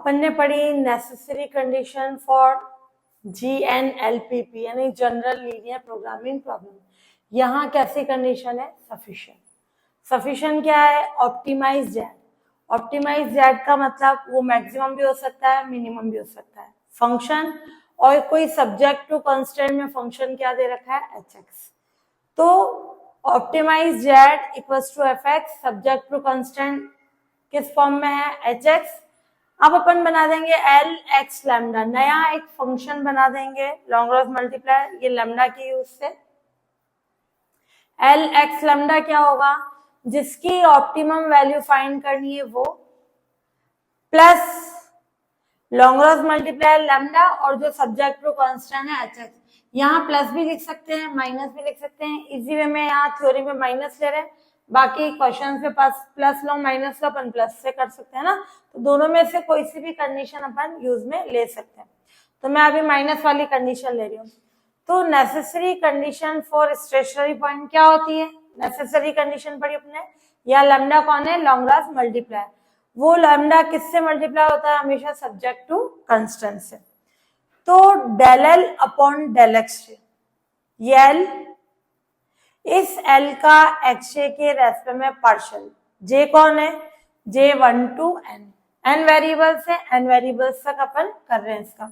अपन ने पढ़ी necessary condition for GNLPP यानी जनरल लीनियर प्रोग्रामिंग प्रॉब्लम। यहाँ कैसी कंडीशन है? सफिशिएंट। सफिशिएंट क्या है? Optimise Z. ऑप्टिमाइज जेड का मतलब वो मैक्सिमम भी हो सकता है, मिनिमम भी हो सकता है। फंक्शन और कोई सब्जेक्ट टू कांस्टेंट में फंक्शन क्या दे रखा है? hx। तो optimize Z equals to fx, subject to constant किस फॉर्म में है? hx। अब अपन बना देंगे एल एक्स लैम्डा, नया एक फंक्शन बना देंगे लॉन्ग्रॉस मल्टीप्लाई ये लैम्डा के यूज से। एल एक्स लैम्डा क्या होगा? जिसकी ऑप्टिमम वैल्यू फाइंड करनी है वो, प्लस लॉन्ग्रॉस मल्टीप्लाई लैम्डा और जो सब्जेक्ट टू कांस्टेंट है एच एक्स। यहाँ प्लस भी लिख सकते हैं, माइनस भी लिख सकते हैं। इजी वे में यहाँ थ्योरी में माइनस ले रहे हैं, बाकी क्वेश्चन पे पास प्लस लो माइनस लो अपन प्लस से कर सकते हैं ना। तो दोनों में से कोई सी भी कंडीशन अपन यूज में ले सकते हैं। तो मैं अभी माइनस वाली कंडीशन ले रही हूँ। तो necessary condition for stationary point क्या होती है? नेसेसरी कंडीशन पढ़ी अपने। या लैम्डा कौन है? लॉन्ग्रॉस मल्टीप्लाई। वो लैम्डा किससे मल्टीप्लाई होता है? हमेशा सब्जेक्ट टू कांस्टेंट से। तो del L upon del X J, ये एल, इस एल का एक्स जे के रेस्पेक्ट में पार्शियल। जे कौन है? जे 1 to n, n वेरिएबल्स है, n वेरिएबल्स तक अपन कर रहे हैं इसका।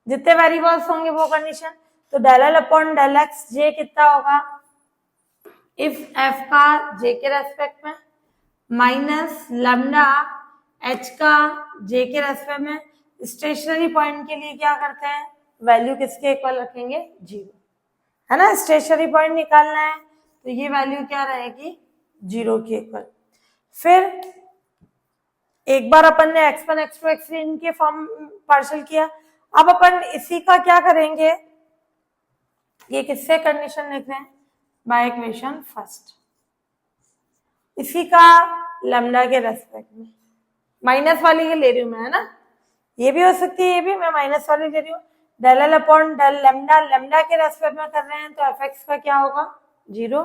जितने वेरिएबल्स होंगे वो कंडीशन। तो del L upon del X J कितना होगा? इफ एफ का जे के रेस्पेक्ट में माइनस लैम्डा एच का जे के रेस्पेक्ट में। स्टेशनरी पॉइंट के लिए क्या करते हैं? वैल्यू किसके इक्वल रखेंगे? 0, है ना। स्टेशनरी पॉइंट निकालना है तो ये वैल्यू क्या रहेगी? 0 के इक्वल। फिर एक बार अपन ने x1 x2 x3 इनके फॉर्म पार्शियल किया। अब अपन इसी का क्या करेंगे? ये किससे कंडीशन लिख रहे हैं? By equation first. इसी का लैम्डा के रेस्पेक्ट में माइनस वाली ये ले रही हूं मैं, है ना। ये भी हो सकती है, ये भी मैं माइनस वाली ले रही हूँ। Del L upon del lambda, lambda के रेस्पेक्ट में कर रहे हैं तो एफ एक्स का क्या होगा? 0,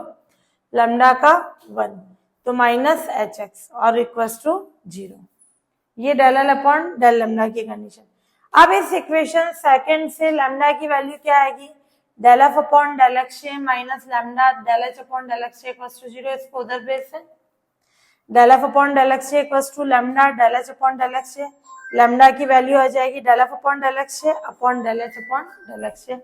लैम्डा का 1, तो माइनस एच एक्स और इक्वल्स टू 0। ये del L upon del lambda की कंडीशन। अब इस इक्वेशन सेकंड से लैम्डा की वैल्यू क्या आएगी? Del F upon del X J minus lambda del H upon del X J equals to 0। इसको उधर बेस है। Del F upon del X J equals to lambda del H upon del X J. Lambda की value आ जाएगी del F upon del X J upon del H upon del X J.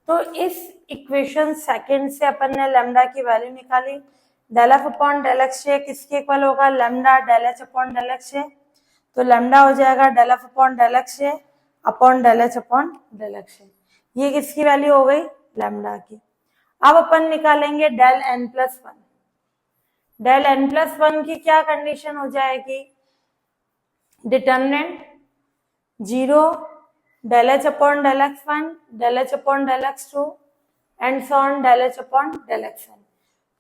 तो इस equation second से अपन ने lambda की value निकाली। Del F upon del X J किसके इक्वल होगा? Lambda del H upon del X J. तो lambda हो जाएगा del F upon del X J upon del H upon del X J. ये किसकी वैल्यू हो गई? लैम्डा की। अब अपन निकालेंगे del N plus 1। Del N plus 1 की क्या कंडीशन हो जाएगी? Determinant 0, del H upon del X 1, del H upon del X 2 and so on del H upon del X n।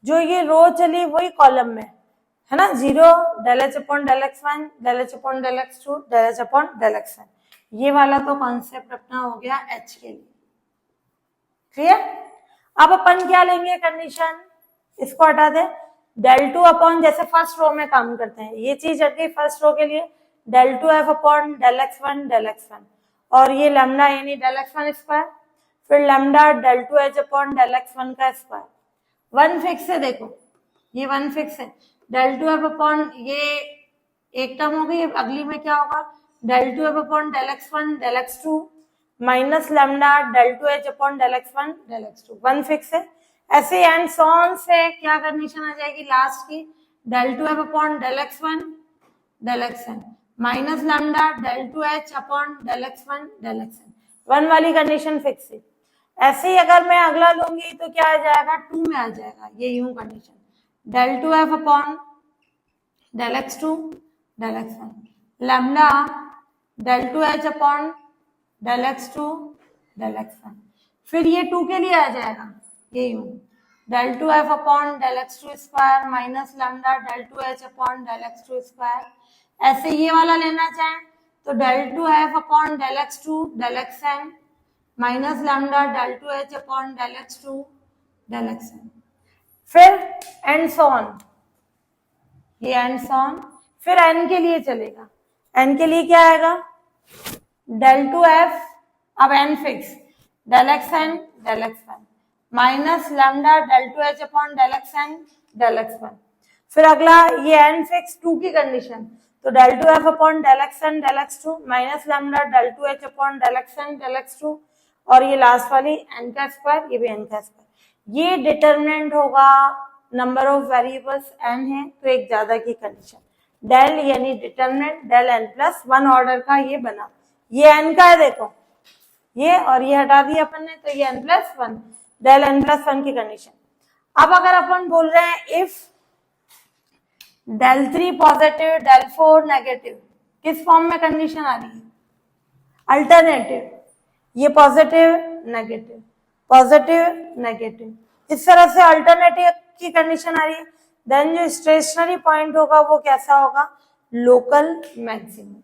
जो ये रो चली वही कॉलम में है ना। 0, del H upon del X 1, del H upon del X 2, del H upon del X n। ये वाला तो कॉन्सेप्ट अपना हो गया h के लिए। क्लियर? अब अपन क्या लेंगे कंडीशन? इसको हटा दे। डेल 2 अपॉन, जैसे फर्स्ट रो में काम करते हैं, ये चीज हट गई फर्स्ट रो के लिए। Del 2 F upon del X 1 del X 1 और ये लैम्डा यानी डेल एक्स 1 स्क्वायर, फिर lambda del 2 H upon del X 1 का स्क्वायर। 1 फिक्स है, देखो ये 1 फिक्स है। डेल 2 एफ अपॉन ये एक टर्म हो गई। अगली में क्या होगा? Del 2 F upon del X 1 del X 2 minus lambda del 2 H upon del X 1 del X 2। 1 fix है। ऐसे एंड सो ऑन से क्या कंडीशन आ जाएगी लास्ट की? Del 2 F upon del X 1 del X n minus lambda del 2 H upon del X 1 del X n। 1 वाली condition fix है। ऐसे ही अगर मैं अगला लूंगी तो क्या आ जाएगा? 2 में आ जाएगा। ये यूं condition del 2 F upon del X 2 del X 1 lambda del 2 H upon del X 2 del X 1। फिर ये 2 के लिए आ जाएगा, ये यूं del 2 F upon del X 2 square minus lambda del 2 H upon del X 2 square. ऐसे ये वाला लेना चाहें तो del 2 F upon del X 2 del X n minus lambda del 2 H upon del X 2 del X n। फिर and so on ये ends on, फिर N के लिए चलेगा, एन के लिए क्या आएगा, del टू एफ, अब N fix, del X N del X one minus lambda del two H upon del X N del X one. फिर अगला ये एन फिक्स टू की कंडीशन, तो del two F upon del X N del X two minus lambda del two H upon del X N del X two, और ये last वाली N का square, ये भी एन का स्क्वायर। ये डिटर्मिनेंट होगा, नंबर ऑफ वेरिएबल्स एन है तो एक ज्यादा की कंडीशन, डेल यानी determinant del N plus one order का ये बना, ये एन का है देखो ये, और ये हटा दिया अपन ने तो ये N plus one, del N plus one की कंडीशन। अब अगर अपन बोल रहे हैं if del 3 positive del 4 negative, किस फॉर्म में कंडीशन आ रही है, अल्टरनेटिव, ये पॉजिटिव नेगेटिव पॉजिटिव नेगेटिव, इस तरह से अल्टरनेटिव की कंडीशन आ रही है, देन जो स्टेशनरी पॉइंट होगा वो कैसा होगा, local maximum.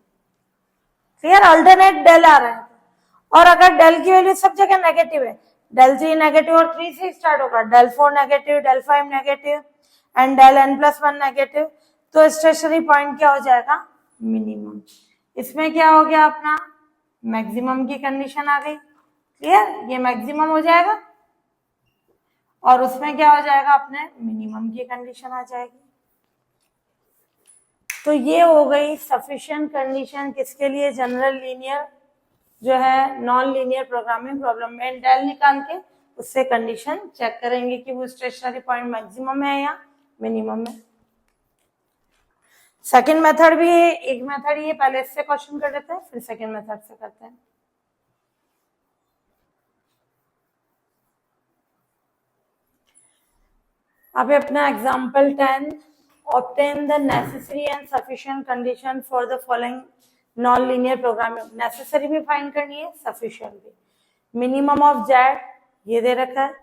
Clear, alternate del आ रहा है, और अगर डेल की वैल्यू सब जगह नेगेटिव है, del 3 नेगेटिव और 3 से स्टार्ट होगा, del 4 negative del 5 negative and del n plus one negative, तो स्टेशनरी पॉइंट क्या हो जाएगा, मिनिमम। इसमें क्या हो गया अपना, मैक्सिमम की कंडीशन आ गई। क्लियर, ये मैक्सिमम हो जाएगा और उसमें क्या हो जाएगा अपने, मिनिमम की कंडीशन आ जाएगी। तो ये हो गई सफिशिएंट कंडीशन किसके लिए, जनरल लीनियर जो है नॉन लीनियर प्रोग्रामिंग प्रॉब्लम में डेल निकाल के उससे कंडीशन चेक करेंगे कि वो स्टेशनरी पॉइंट मैक्सिमम है या मिनिमम है। सेकंड मेथड भी है, एक मेथड ये पहले इससे क्वेश्चन कर लेते हैं फिर सेकंड मेथड से करते हैं। अब अपना example 10, obtain the necessary and sufficient condition for the following non-linear programming। Necessary भी फाइंड करनी है, सफिशिएंट भी। मिनिमम ऑफ जेड ये दे रखा है,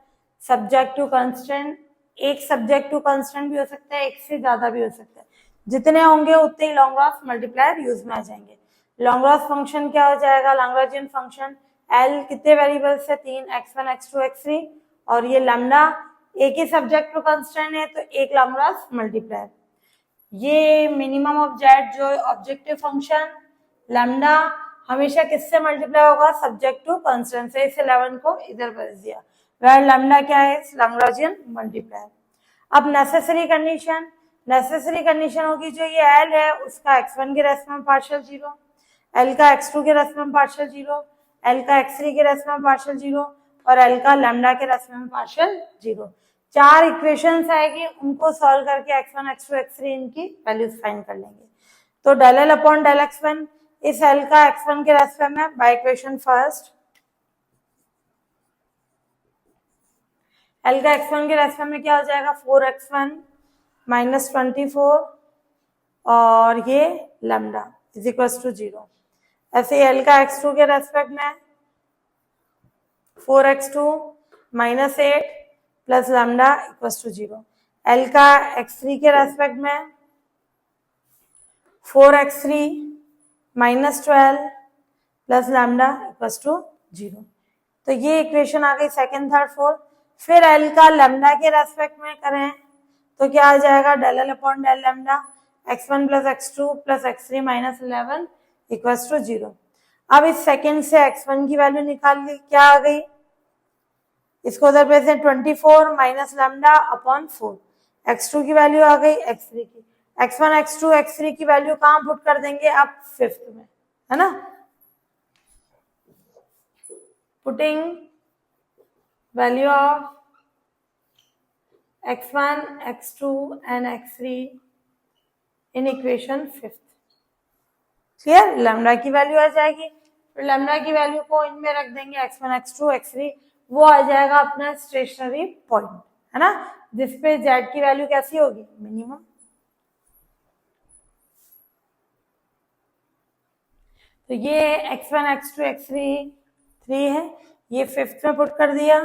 सब्जेक्ट टू कंस्टेंट, एक सब्जेक्ट टू कंस्टेंट भी हो सकता है, एक से ज्यादा भी हो सकता है, जितने होंगे उतने ही लॉन्ग्रास मल्टीप्लायर यूज में आ जाएंगे। लॉन्ग्रास फंक्शन क्या हो जाएगा, लैग्रेंजियन फंक्शन, एल कितने वेरिएबल्स है, 3 x1 x2 x3, और ये लैम्डा एक ही सब्जेक्ट टू कंस्टेंट है तो एक लैम्डास मल्टीप्लायर। ये मिनिमम ऑफ जेड जो ऑब्जेक्टिव फंक्शन लैम्डा हमेशा किससे मल्टीप्लाई होगा, सब्जेक्ट टू कंस्टेंट से, इस 11 को इधर भेज दिया, वह लैम्डा क्या है, लैग्रेंजियन मल्टीप्लायर। अब नेसेसरी कंडीशन, नेसेसरी कंडीशन होगी जो ये एल है उसका x1 के रेस्पेक्ट में पार्शियल जीरो, एल का x2 के रेस्पेक्ट में पार्शियल जीरो, एल का x3 के रेस्पेक्ट में पार्शियल जीरो, और एल का लैम्डा के रेस्पेक्ट में पार्शियल जीरो। 4 इक्वेशंस आएगी, उनको सॉल्व करके x1 x2 x3 इनकी वैल्यूज फाइंड कर लेंगे। तो del l upon del x1, इस l का x1 के रेस्पेक्ट में बाय इक्वेशन फर्स्ट, l का x1 के रेस्पेक्ट में क्या हो जाएगा, 4x1 माइनस 24 और ये लैम्डा इज इक्वल टू 0। ऐसे l का x2 के रेस्पेक्ट में 4x2 minus 8 plus lambda equal to 0। L का x3 के रेस्पेक्ट में 4x3 minus 12 plus lambda equal to 0। तो ये इक्वेशन आ गई सेकंड, थर्ड, फोर्थ। फिर एल का लैम्डा के रेस्पेक्ट में करें तो क्या आ जाएगा, del l upon del lambda x1 plus x2 plus x3 minus 11 equal to 0। अब इस सेकंड से x1 की वैल्यू निकाल ली, क्या आ गई, इसको उधर पे से 24 माइनस लैम्डा अपॉन 4, x2 की वैल्यू आ गई x3 की, x1 x2 x3 की वैल्यू कहाँ पुट कर देंगे, अब फिफ्थ में, है ना, putting value of x1 x2 and x3 in equation fifth. Clear, lambda की वैल्यू आ जाएगी, फिर लैम्डा की वैल्यू को इनमें रख देंगे x1 x2 x3, वो आ जाएगा अपना स्टेशनरी पॉइंट, है ना, जिसपे z की वैल्यू कैसी होगी, मिनिमम। तो ये x1 x2 x3 3 है, ये फिफ्थ में पुट कर दिया,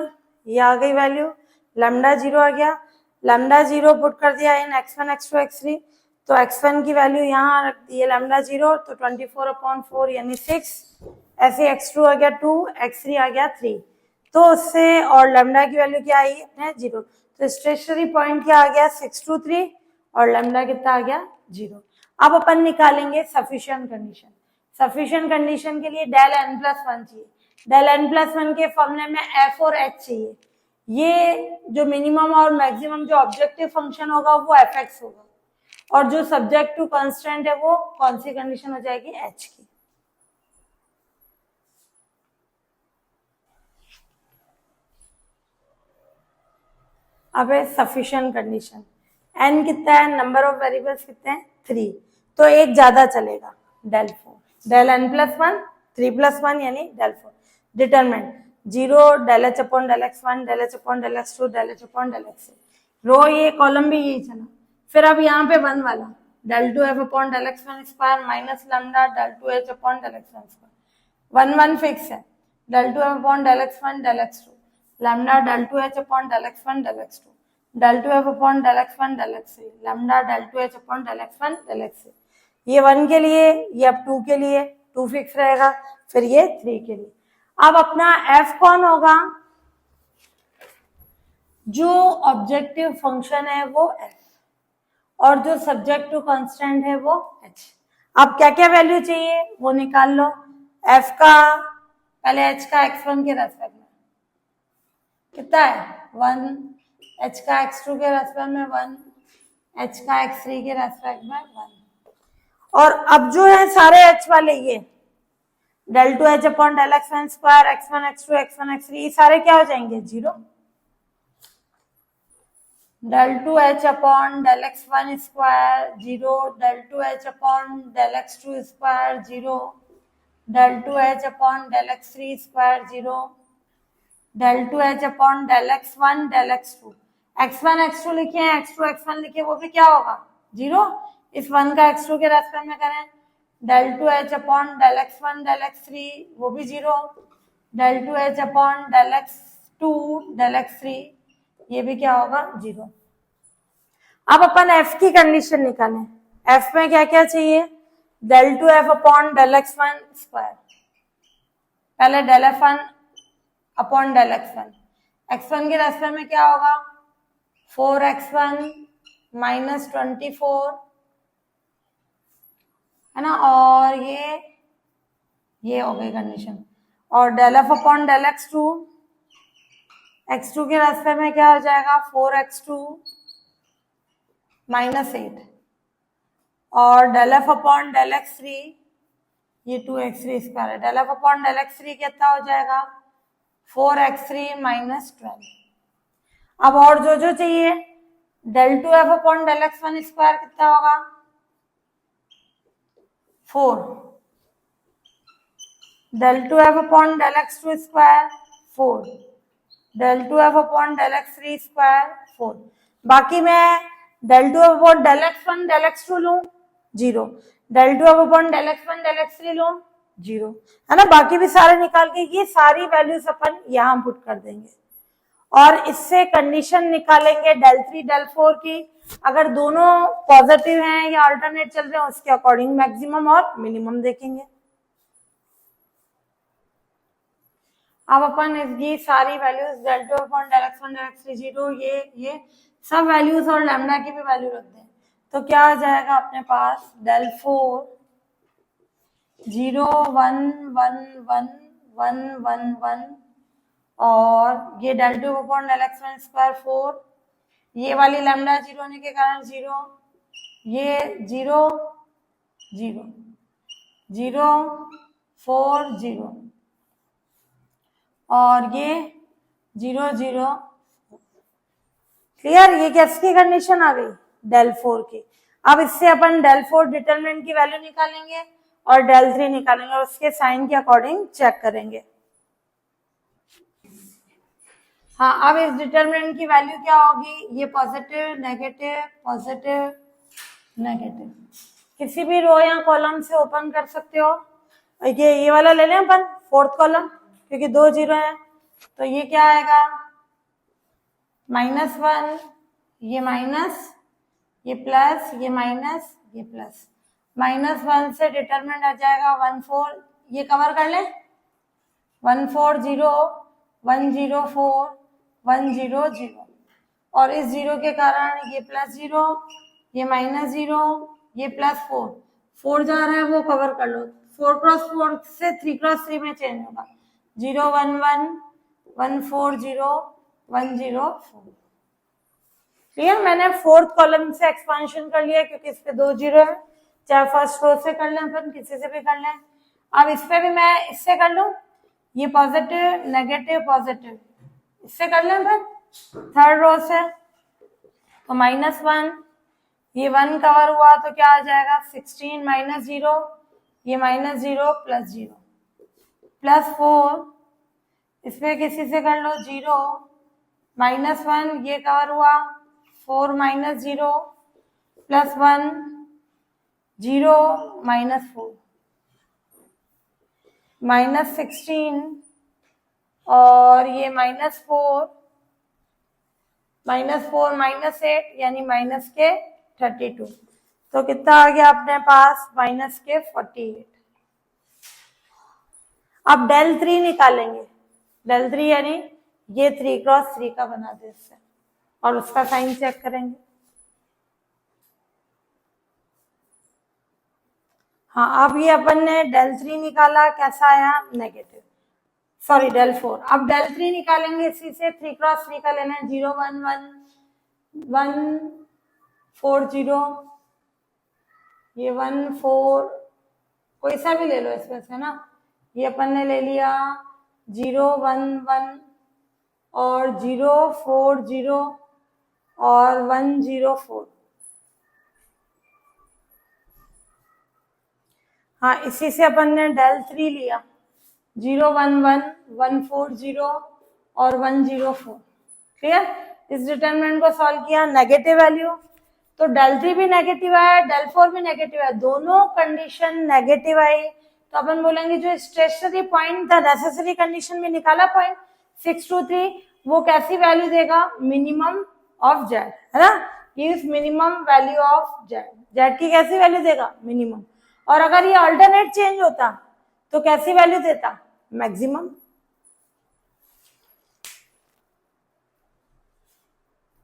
ये आ गई वैल्यू, लैम्डा 0 आ गया, लैम्डा 0 पुट कर दिया इन x1 x2 x3, तो x1 की वैल्यू यहाँ रख दी है लैम्डा 0, तो 24 अपॉन 4 यानी 6, ऐसे x2 आ गया 2, x3 आ गया 3, तो उससे और लैम्डा की वैल्यू क्या आई अपने 0, तो स्टेशनरी पॉइंट क्या आ गया 6 2 3, और लैम्डा कितना आ गया 0। अब अपन निकालेंगे सफिशिएंट कंडीशन। सफिशिएंट कंडीशन के लिए डेल n प्लस 1 चाहिए। डेल n प्लस 1 के फॉर्मूले में f और h चाहिए। ये जो मिनिमम और मैक्सिमम जो ऑब्जेक्टिव फंक्शन होगा वो fx होगा, और जो सब्जेक्ट टू कांस्टेंट है वो कौन सी कंडीशन हो जाएगी, h की। अब है सफिशिएंट कंडीशन। n कितना है, नंबर ऑफ वेरिएबल्स कितने हैं 3, तो एक ज्यादा चलेगा, del 4। Del n plus 1 3 plus 1 यानी del 4। Determinant 0 del h upon del x1 del h upon del x2 del h upon del x3। Row ये कॉलम भी यही चला। फिर अब यहाँ पे 1 वाला del 2f upon del x1 square minus lambda del 2h upon del x1 square. 1 1 fix है, del 2f upon del x1 del x2 lambda del 2h upon del x1 del x2 del 2f upon del x1 del x3 lambda del 2h upon del x1 del x3। ये 1 के लिए, ये अब 2 के लिए 2 fix रहेगा, फिर ये 3 के लिए। अब अपना f कौन होगा, जो ऑब्जेक्टिव फंक्शन है वो f और जो सब्जेक्ट टू कांस्टेंट है वो h। अब क्या क्या वैल्यू चाहिए वो निकाल लो। f का पहले h का x1 के रेस्पेक्ट में कितना है 1, h का x2 के रेस्पेक्ट में 1, h का x3 के रेस्पेक्ट में 1। और अब जो है सारे h वाले ये del 2h upon del x1 square x1 x2 x1 x3 ये सारे क्या हो जाएंगे 0। Del 2h upon del x1 square 0, del 2h upon del x2 square 0, del 2h upon del x3 square 0, del 2h upon del x1 del x2। x1 x2 लिखे हैं, x2 x1 लिखे, वो भी क्या होगा 0। इस 1 का x2 के रेस्पेक्ट में करें, del 2h upon del x1 del x3 वो भी 0, del 2h upon del x2 del x3 ये भी क्या होगा 0। अब अपन f की कंडीशन निकालें। f में क्या क्या चाहिए, del 2f upon del x1 square, पहले del f1 upon del x1, x1 के रेस्पेक्ट में क्या होगा 4x1 माइनस 24 है ना, और ये हो गई कंडीशन। और del f upon del x2, x2 के रेस्पेक्ट में क्या हो जाएगा 4x2 माइनस 8, और del f upon del x3 ये 2x3 स्क्वायर है, del f upon del x3 कितना हो जाएगा 4x3 माइनस 12। अब और जो चाहिए, del 2f upon del x1 square कितना होगा 4, del 2f upon del x2 square 4, del 2f upon del x3 square 4। बाकी मैं del 2f upon del x1 del x2 लूं 0, del 2f upon del x1 del x3 लूं 0, है ना। बाकी भी सारे निकाल के ये सारी वैल्यूज अपन यहाँ पुट कर देंगे और इससे कंडीशन निकालेंगे डेल 3 डेल 4 की। अगर दोनों पॉजिटिव हैं या अल्टरनेट चल रहे हैं उसके अकॉर्डिंग मैक्सिमम और मिनिमम देखेंगे। अब अपन इसकी सारी values del 2 upon del x1 del x3 0 ये सब वैल्यूज और लैम्डा की भी वैल्यू रख दें, तो क्या आ जाएगा अपने पास डेल 4 0 1 1 1 1 1 1, और ये del 2 upon del x1 square 4, ये वाली लैम्डा 0 होने के कारण 0, ये 0 0 0 4 0, और ये 0 0। क्लियर, ये किसकी कंडीशन आ गई डेल 4 की। अब इससे अपन डेल 4 डिटरमिनेंट की वैल्यू निकालेंगे और डेल 3 निकालेंगे और उसके साइन के अकॉर्डिंग चेक करेंगे। हाँ, अब इस डिटरमिनेंट की वैल्यू क्या होगी, ये पॉजिटिव नेगेटिव नेगेटिव किसी भी रो या कॉलम से ओपन कर सकते हो। ये वाला ले लें अपन फोर्थ कॉलम, क्योंकि 2 0 है, तो ये क्या आएगा -1, ये माइनस, ये प्लस, ये माइनस, ये प्लस, -1 से डिटरमिनेंट आ जाएगा 1 4, ये कवर कर ले 1 4 0 1 0 4 1 0 0, और इस 0 के कारण ये +0 ये -0, ये +4, 4 जा रहा है वो कवर कर लो, 4 क्रॉस 4 से 3 क्रॉस 3 में चेंज होगा, 0 1 1 1 4 0 1 0 4। क्लियर? मैंने फोर्थ कॉलम से एक्सपांशन कर लिया क्योंकि इस पे 2 जीरो है, चाहे फर्स्ट रो से कर लें अपन, किसी से भी कर लें। अब इस पे भी मैं इससे कर लूं, ये पॉजिटिव नेगेटिव पॉजिटिव, इससे कर लें अपन थर्ड रो से, तो -1, ये 1 कवर हुआ तो क्या आ जाएगा 16 -0, ये -0 +0 +4, इसमें किसी से कर लो 0 -1, ये कवर हुआ 4 -0 +1 0 -4 -16 और ये -4 -8 यानी माइनस के 32, तो कितना आ गया अपने पास माइनस के 48। अब del 3 निकालेंगे, del 3 यानी ये 3 क्रॉस 3 का बना दे इससे, और उसका साइन चेक करेंगे। हाँ, अब ये अपन ने del 3 निकाला, कैसा आया नेगेटिव, सॉरी del 4। अब del 3 निकालेंगे, इसी से 3 क्रॉस 3 का लेना है, 0 1 1 1 4 0, ये 1 4 कोई सा भी ले लो इसमें से ना, ये अपन ने ले लिया 0 1 1 और 0 4 0 और 1 0 4। हाँ, इसी से अपन ने del 3 लिया 0 1 1 1 4 0 और 1 0 4। क्लियर? इस डिटरमिनेंट को सॉल्व किया, नेगेटिव वैल्यू, तो del 3 भी नेगेटिव आया, del 4 भी नेगेटिव है, दोनों कंडीशन नेगेटिव आई, तो अपन बोलेंगे जो स्टेशनरी पॉइंट था, नेसेसरी कंडीशन में निकाला पॉइंट 6 2 3, वो कैसी वैल्यू देगा, मिनिमम ऑफ जेड, है ना, use minimum value of Z, Z की कैसी वैल्यू देगा, मिनिमम, और अगर ये अल्टरनेट चेंज होता तो कैसी वैल्यू देता, मैक्सिमम।